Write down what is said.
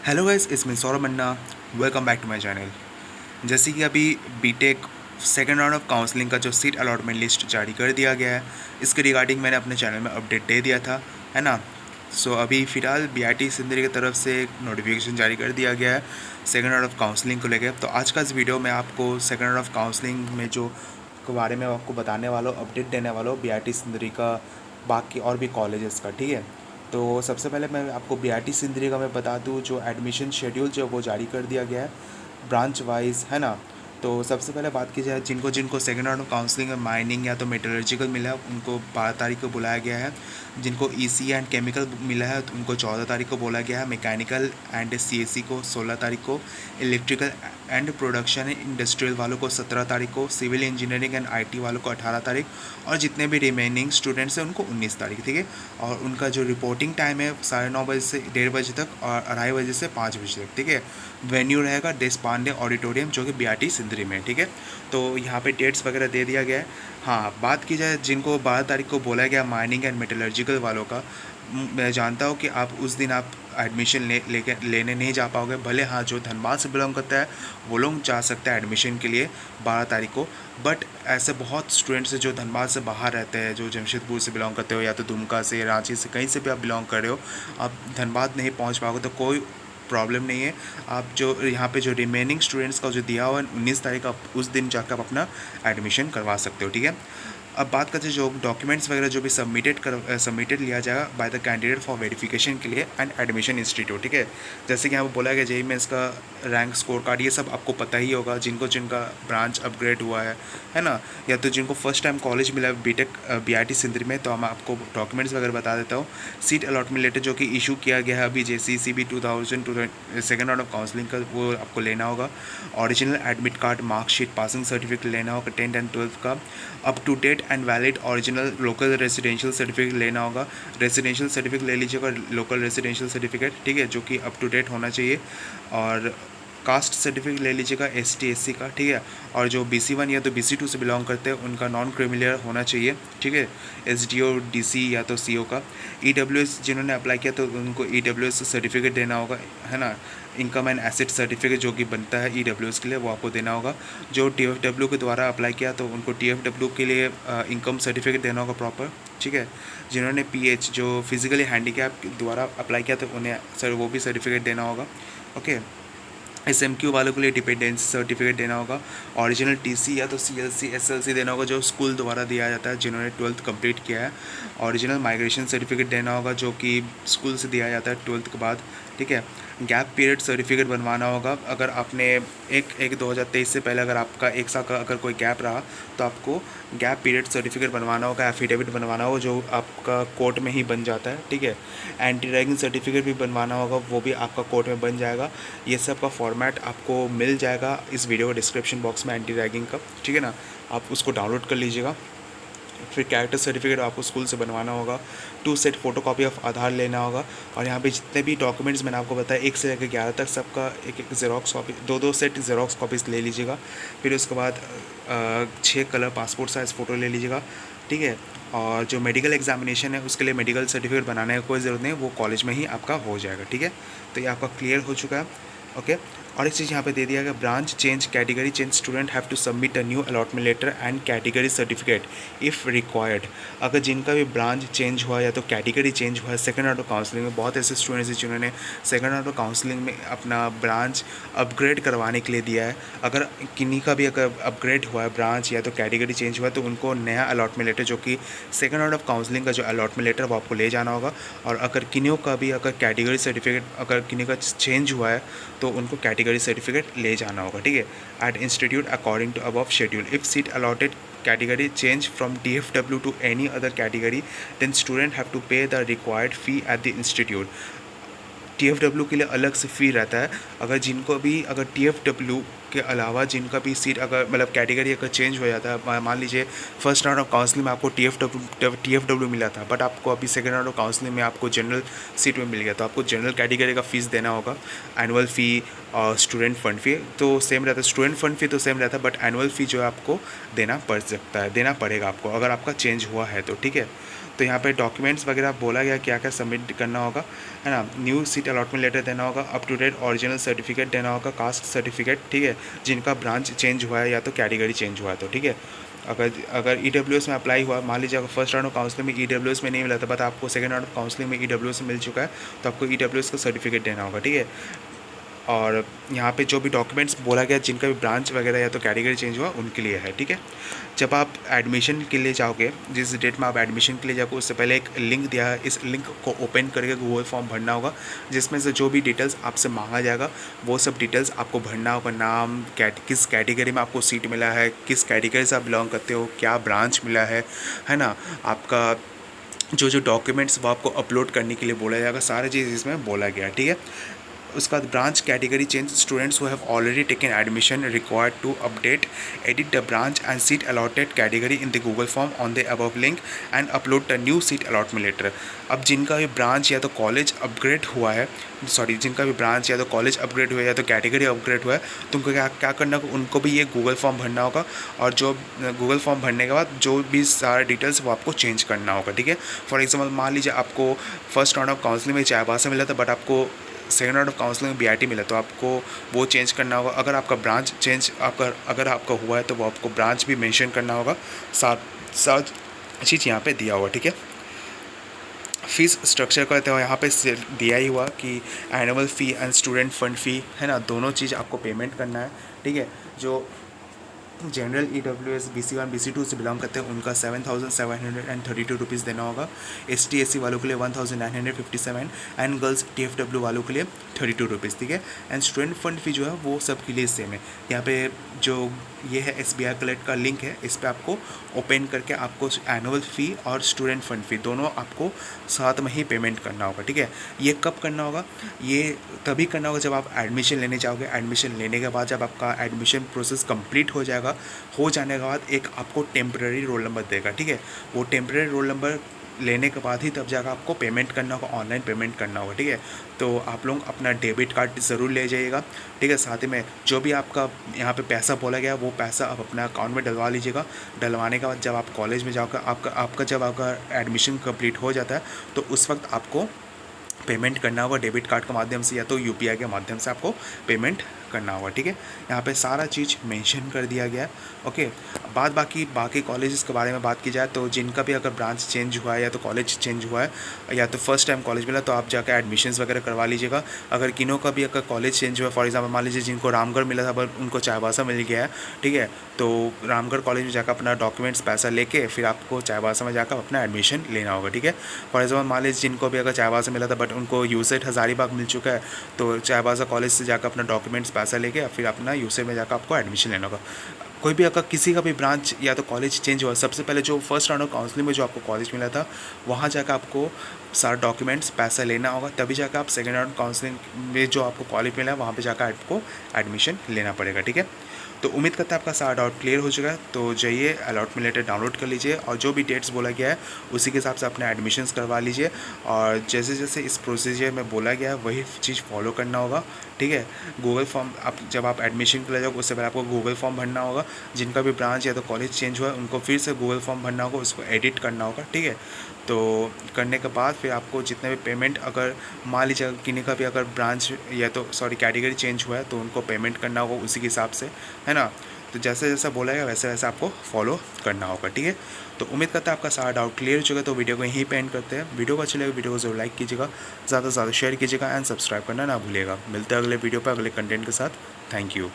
Hello guys, इसमें Saurabh Manna. Welcome back to my channel. जैसे कि अभी BTech second round of counselling का जो सीट अलॉटमेंट लिस्ट जारी कर दिया गया है, इसके रिगार्डिंग मैंने अपने चैनल में अपडेट दे दिया था, है ना। सो अभी फ़िलहाल बीआईटी सिंदरी की तरफ से एक नोटिफिकेशन जारी कर दिया गया है सेकेंड राउंड ऑफ काउंसलिंग को लेकर। तो आज का इस वीडियो में आपको सेकेंड राउंड ऑफ काउंसलिंग में जो के बारे में आपको बताने वाला हूँ, अपडेट देने वाला हूँ बीआईटी सिंदरी का, बाकी और भी कॉलेजेस का, ठीक है। तो सबसे पहले मैं आपको बीआईटी सिंदरी का मैं बता दूं, जो एडमिशन शेड्यूल जो वो जारी कर दिया गया है ब्रांच वाइज, है ना। तो सबसे पहले बात की जाए, जिनको जिनको सेकेंड राउंड ऑफ काउंसलिंग में माइनिंग या तो मेटलर्जिकल मिला है उनको 12 तारीख को बुलाया गया है। जिनको ईसी एंड केमिकल मिला है तो उनको 14 तारीख को बोला गया है। मैकेनिकल एंड सीएससी को 16 तारीख को, इलेक्ट्रिकल एंड प्रोडक्शन इंडस्ट्रियल वालों को 17 तारीख को, सिविल इंजीनियरिंग एंड आईटी वालों को 18 तारीख, और जितने भी रिमेनिंग स्टूडेंट्स हैं उनको 19 तारीख, ठीक है। और उनका जो रिपोर्टिंग टाइम है 9:30 से 1:30 बजे तक और 2:30 बजे से 5 बजे तक, ठीक है। वेन्यू रहेगा देश पांडे ऑडिटोरियम, जो कि बीआईटी सिंदरी में, ठीक है। तो यहाँ पे डेट्स वगैरह दे दिया गया है। हाँ, बात की जाए जिनको 12 तारीख को बोला गया माइनिंग एंड मेटलर्जिकल वालों का, मैं जानता हूँ कि आप उस दिन आप एडमिशन लेने नहीं जा पाओगे। भले हाँ, जो धनबाद से बिलोंग करता है वो लोग जा सकते हैं एडमिशन के लिए 12 तारीख को, बट ऐसे बहुत स्टूडेंट्स हैं जो धनबाद से बाहर रहते हैं, जो जमशेदपुर से बिलोंग करते हो या तो दुमका से, रांची से, कहीं से भी आप बिलोंग कर रहे हो, आप धनबाद नहीं पहुँच पाओगे तो कोई प्रॉब्लम नहीं है। आप जो यहाँ पे जो रिमेनिंग स्टूडेंट्स का जो दिया हुआ है 19 तारीख का, उस दिन जाकर आप अपना एडमिशन करवा सकते हो, ठीक है। अब बात करते हैं जो डॉक्यूमेंट्स वगैरह जो भी सबमिटेड लिया जाएगा by the candidate for verification के लिए एंड एडमिशन इंस्टीट्यूट, ठीक है। जैसे कि यहाँ पर बोला गया जेईई मेंस का रैंक, स्कोर कार्ड, ये सब आपको पता ही होगा। जिनका ब्रांच अपग्रेड हुआ है ना, या तो जिनको फर्स्ट टाइम कॉलेज मिला है बीटेक बीआईटी सिंदरी में, तो हम आपको डॉक्यूमेंट्स वगैरह बता देता हूँ। सीट अलॉटमेंट लेटर जो कि इशू किया गया है अभी JCCB 2000 second round of counselling का, वो आपको लेना होगा। Original admit card, marksheet, passing certificate लेना होगा 10th एंड 12th का। Up to date and valid original local residential certificate लेना होगा। रेजिडेंशियल सर्टिफिकेट ले लीजिएगा, लोकल रेजिडेंशियल सर्टिफिकेट, ठीक है, जो कि अप टू डेट होना चाहिए। और कास्ट सर्टिफिकेट ले लीजिएगा एसटी एससी का, ठीक है। और जो BC1 या तो BC2 से बिलोंग करते हैं उनका नॉन क्रिमिनल होना चाहिए, ठीक है। एसडीओ डीसी या तो सीओ का। ईडब्ल्यूएस जिन्होंने अप्लाई किया तो उनको ईडब्ल्यूएस सर्टिफिकेट देना होगा, है ना। इनकम एंड एसेट सर्टिफिकेट जो कि बनता है ईडब्ल्यूएस के लिए, वो आपको देना होगा। जो टीएफडब्ल्यू के द्वारा अप्लाई किया तो उनको टीएफडब्ल्यू के लिए इनकम सर्टिफिकेट देना होगा प्रॉपर, ठीक है। जिन्होंने पीएच जो फिजिकली हैंडीकैप द्वारा अप्लाई किया तो उन्हें सर वो भी सर्टिफिकेट देना होगा, ओके। SMQ वालों के लिए डिपेंडेंसी सर्टिफिकेट देना होगा। ओरिजिनल टीसी या तो CLC SLC देना होगा जो स्कूल द्वारा दिया जाता है जिन्होंने 12th कंप्लीट किया है। ओरिजिनल माइग्रेशन सर्टिफिकेट देना होगा जो कि स्कूल से दिया जाता है 12th के बाद, ठीक है। गैप पीरियड सर्टिफिकेट बनवाना होगा। अगर आपने 1/1/2023 से पहले अगर आपका 1 साल का अगर कोई गैप रहा तो आपको गैप पीरियड सर्टिफिकेट बनवाना होगा, एफिडेविट बनवाना होगा जो आपका कोर्ट में ही बन जाता है, ठीक है। एंटी रैगिंग सर्टिफिकेट भी बनवाना होगा, वो भी आपका कोर्ट में बन जाएगा। ये सब का फॉर्मेट आपको मिल जाएगा इस वीडियो के डिस्क्रिप्शन बॉक्स में एंटी रैगिंग का, ठीक है ना। आप उसको डाउनलोड कर लीजिएगा। फिर कैरेक्टर सर्टिफिकेट आपको स्कूल से बनवाना होगा। 2 सेट फोटोकॉपी ऑफ आधार लेना होगा। और यहाँ पे जितने भी डॉक्यूमेंट्स मैंने आपको बताया 1 से लेकर 11 तक सबका एक xerox copy, 2 set xerox copies ले लीजिएगा। फिर उसके बाद 6 कलर पासपोर्ट साइज़ फ़ोटो ले लीजिएगा, ठीक है। और जो मेडिकल एग्जामिनेशन है उसके लिए मेडिकल सर्टिफिकेट बनाने की कोई ज़रूरत नहीं है, वो कॉलेज में ही आपका हो जाएगा, ठीक है। तो ये आपका क्लियर हो चुका है, ओके। और एक चीज़ यहाँ पे दे दिया गया, branch change category change student have to submit a new allotment letter and category certificate if required. अगर जिनका भी ब्रांच चेंज हुआ या तो कैटेगरी चेंज हुआ है सेकंड राउंड ऑफ काउंसलिंग में, बहुत ऐसे स्टूडेंट्स हैं जिन्होंने सेकंड राउंड ऑफ काउंसलिंग में अपना ब्रांच अपग्रेड करवाने के लिए दिया है। अगर किन्हीं का भी अगर अपग्रेड हुआ है ब्रांच या तो कैटेगरी चेंज हुआ है तो उनको नया अलॉटमेंट लेटर जो कि सेकंड राउंड ऑफ काउंसलिंग का जो अलॉटमेंट लेटर वो आपको ले जाना होगा। और अगर किन्हीं का भी अगर कैटेगरी सर्टिफिकेट अगर किन्हीं का चेंज हुआ है तो उनको कैटेगरी सर्टिफिकेट ले जाना होगा, ठीक है। At institute according to above schedule if seat allotted category change from DFW to any other category then student have to pay the required fee at the institute। TFW के लिए अलग से फ़ी रहता है। अगर जिनको भी अगर TFW के अलावा जिनका भी सीट अगर मतलब कैटेगरी अगर चेंज हो जाता है, मान लीजिए फर्स्ट राउंड ऑफ काउंसलिंग में आपको TFW मिला था बट आपको अभी सेकेंड राउंड ऑफ काउंसलिंग में आपको जनरल सीट में मिल गया तो आपको जनरल कैटेगरी का फ़ीस देना होगा। एनुअल फ़ी और स्टूडेंट फ़ंड फ़ी तो सेम रहता है, स्टूडेंट फ़ंड फ़ी तो सेम रहता है बट एनुअल फ़ी जो है आपको देना पड़ सकता है, देना पड़ेगा आपको अगर आपका चेंज हुआ है तो, ठीक है। तो यहाँ पे डॉक्यूमेंट्स वगैरह बोला गया क्या क्या सबमिट करना होगा, है ना। न्यू सीट अलॉटमेंट लेटर देना होगा, up to date original certificate देना होगा, कास्ट सर्टिफिकेट, ठीक है, जिनका ब्रांच चेंज हुआ है या तो कैटेगरी चेंज हुआ है तो, ठीक है। अगर EWS में अप्लाई हुआ, मान लीजिए अगर फर्स्ट राउंड ऑफ काउंसलिंग में EWS में नहीं मिला था, बट आपको सेकंड राउंड ऑफ काउंसलिंग में EWS में मिल चुका है, तो आपको EWS का सर्टिफिकेट देना होगा, ठीक है। और यहाँ पे जो भी डॉक्यूमेंट्स बोला गया जिनका भी ब्रांच वगैरह या तो कैटेगरी चेंज हुआ उनके लिए है, ठीक है। जब आप एडमिशन के लिए जाओगे, जिस डेट में आप एडमिशन के लिए जाओगे उससे पहले एक लिंक दिया है, इस लिंक को ओपन करके गूगल फॉर्म भरना होगा, जिसमें से जो भी डिटेल्स आपसे मांगा जाएगा वो सब डिटेल्स आपको भरना होगा। नाम, किस कैटेगरी में आपको सीट मिला है, किस कैटेगरी से आप बिलोंग करते हो, क्या ब्रांच मिला है ना। आपका जो डॉक्यूमेंट्स वो आपको अपलोड करने के लिए बोला जाएगा, सारी चीज़ इसमें बोला गया, ठीक है। उसका branch category change, students who have already taken admission required to update edit the branch and seat allotted category in the Google form on the above link and upload the new seat allotment letter. अब जिनका भी branch या तो college upgrade हुआ है, जिनका भी branch या तो कॉलेज अपग्रेड हुआ है या तो कैटेगरी अपग्रेड हुआ है, तो उनको क्या करना होगा, उनको भी ये गूगल फॉर्म भरना होगा। और जो गूगल फॉर्म भरने के बाद जो भी सारे डिटेल्स वो आपको चेंज करना होगा, ठीक है। फॉर एग्जाम्पल मान लीजिए आपको फर्स्ट राउंड ऑफ काउंसलिंग में चाईबासा मिला था, बट आपको सेकेंड राउंड ऑफ काउंसलिंग में BIT मिला, तो आपको वो चेंज करना होगा। अगर आपका ब्रांच चेंज अगर आपका हुआ है तो वो आपको ब्रांच भी मेंशन करना होगा, साथ चीज़ यहाँ पे दिया हुआ, ठीक है। फीस स्ट्रक्चर करते हो यहाँ पे दिया ही हुआ कि annual fee and student fund fee, है ना, दोनों चीज़ आपको पेमेंट करना है, ठीक है। जो जनरल EWS BC1 BC2 से बिलोंग करते हैं उनका 7,732 रुपीज़ देना होगा। ST SC वालों के लिए 1,957 एंड गर्ल्स TFW वालों के लिए 32 रुपीज़, ठीक है। एंड स्टूडेंट फंड फी जो है वो सबके लिए सेम है। यहाँ पे जो ये है SBI कलेक्ट का लिंक है, इस पर आपको ओपन करके आपको एनुअल फ़ी और स्टूडेंट फंड फ़ी दोनों आपको साथ में ही पेमेंट करना होगा, ठीक है। ये कब करना होगा, ये तभी करना होगा जब आप एडमिशन लेने जाओगे। एडमिशन लेने के बाद जब आपका एडमिशन प्रोसेस कंप्लीट हो जाएगा, हो जाने के बाद एक आपको टेम्प्रेरी रोल नंबर देगा, ठीक है। वो टेम्प्रेरी रोल नंबर लेने के बाद ही तब जाकर आपको पेमेंट करना होगा, ऑनलाइन पेमेंट करना होगा, ठीक है। तो आप लोग अपना डेबिट कार्ड ज़रूर ले जाइएगा, ठीक है। साथ ही में जो भी आपका यहाँ पे पैसा बोला गया वो पैसा आप अपना अकाउंट में डलवा लीजिएगा। डलवाने के बाद जब आप कॉलेज में जाओगे, जब आपका एडमिशन कंप्लीट हो जाता है तो उस वक्त आपको पेमेंट करना होगा डेबिट कार्ड के माध्यम से या तो UPI के माध्यम से आपको पेमेंट करना होगा, ठीक है। यहाँ पे सारा चीज़ मेंशन कर दिया गया है, ओके। बाकी कॉलेजेस के बारे में बात की जाए तो जिनका भी अगर ब्रांच चेंज हुआ है या तो कॉलेज चेंज हुआ है या तो फर्स्ट टाइम कॉलेज मिला, तो आप जाकर एडमिशन्स वगैरह करवा लीजिएगा। अगर किन्हों का भी अगर कॉलेज चेंज हुआ है, फॉर एग्जाम्पल मान लीजिए जिनको रामगढ़ मिला था पर उनको चाईबासा मिल गया है, ठीक है, तो रामगढ़ कॉलेज में जाकर अपना डॉक्यूमेंट्स पैसा लेके फिर आपको चाईबासा में जाकर अपना एडमिशन लेना होगा, ठीक है। फॉर एग्जाम्पल मान लीजिए जिनको भी अगर चाईबासा मिला था बट उनको यूसेट हज़ारीबाग मिल चुका है, तो चाईबासा कॉलेज से जाकर अपना डॉक्यूमेंट्स पैसा लेके फिर अपना यूसेट में जाकर आपको एडमिशन लेना होगा। कोई भी अगर किसी का भी ब्रांच या तो कॉलेज चेंज हुआ, सबसे पहले जो फर्स्ट राउंड ऑफ काउंसलिंग में जो आपको कॉलेज मिला था वहाँ जाकर आपको सारा डॉक्यूमेंट्स पैसा लेना होगा, तभी जाकर आप सेकेंड राउंड काउंसलिंग में जो आपको कॉलेज मिला है वहाँ पे जाकर आपको एडमिशन लेना पड़ेगा, ठीक है। तो उम्मीद करता है आपका सारा डाउट क्लियर हो चुका है। तो जाइए अलॉटमेंट लेटर डाउनलोड कर लीजिए और जो भी डेट्स बोला गया है उसी के हिसाब से अपने एडमिशन्स करवा लीजिए। और जैसे जैसे इस प्रोसीजर में बोला गया है वही चीज़ फॉलो करना होगा, ठीक है। गूगल फॉर्म जब आप एडमिशन के लिए जाओगे उससे पहले आपको गूगल फॉर्म भरना होगा। जिनका भी ब्रांच या तो कॉलेज चेंज हुआ है उनको फिर से गूगल फॉर्म भरना होगा, उसको एडिट करना होगा, ठीक है। तो करने के बाद फिर आपको जितने भी पेमेंट, अगर मान लीजिए किन्हीं का भी अगर ब्रांच या तो कैटेगरी चेंज हुआ है तो उनको पेमेंट करना होगा उसी के हिसाब से, है ना। तो जैसे जैसा बोला है वैसे वैसे आपको फॉलो करना होगा, ठीक है। तो उम्मीद करता है आपका सारा डाउट क्लियर हो चुका है। तो वीडियो को यहीं पे एंड करते हैं। वीडियो को अच्छी लगे वीडियो को जरूर लाइक कीजिएगा, ज़्यादा से ज़्यादा शेयर कीजिएगा एंड सब्सक्राइब करना ना भूलिएगा। मिलते हैं अगले वीडियो पर अगले कंटेंट के साथ। Thank you.